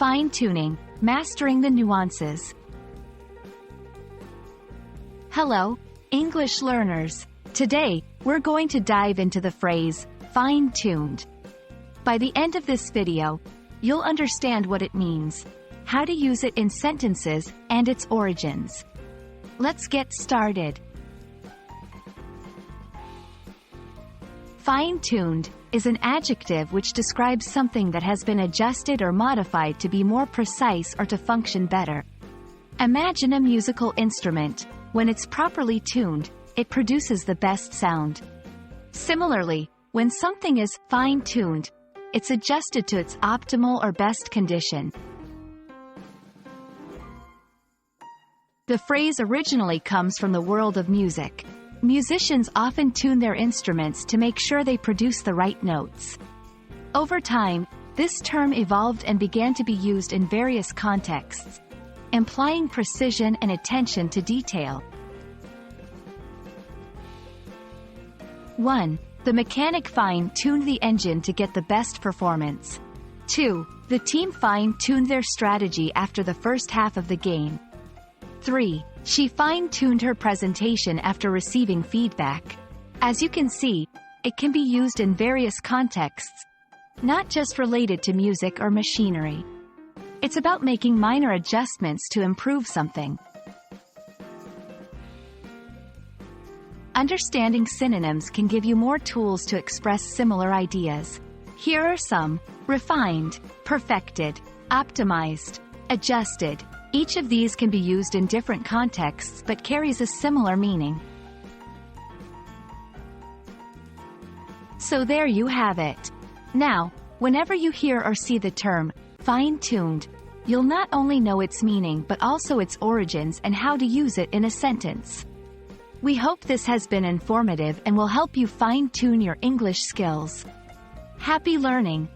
Fine-tuning, mastering the nuances. Hello, English learners. Today, we're going to dive into the phrase, fine-tuned. By the end of this video, you'll understand what it means, how to use it in sentences, and its origins. Let's get started. Fine-tuned is an adjective which describes something that has been adjusted or modified to be more precise or to function better. Imagine a musical instrument. When it's properly tuned, it produces the best sound. Similarly, when something is fine-tuned, it's adjusted to its optimal or best condition. The phrase originally comes from the world of music. Musicians often tune their instruments to make sure they produce the right notes. Over time, this term evolved and began to be used in various contexts, implying precision and attention to detail. 1. The mechanic fine-tuned the engine to get the best performance. 2. The team fine-tuned their strategy after the first half of the game. 3. She fine-tuned her presentation after receiving feedback. As you can see, it can be used in various contexts, not just related to music or machinery. It's about making minor adjustments to improve something. Understanding synonyms can give you more tools to express similar ideas. Here are some: refined, perfected, optimized, adjusted. Each of these can be used in different contexts but carries a similar meaning. So there you have it. Now, whenever you hear or see the term fine-tuned, you'll not only know its meaning but also its origins and how to use it in a sentence. We hope this has been informative and will help you fine-tune your English skills. Happy learning!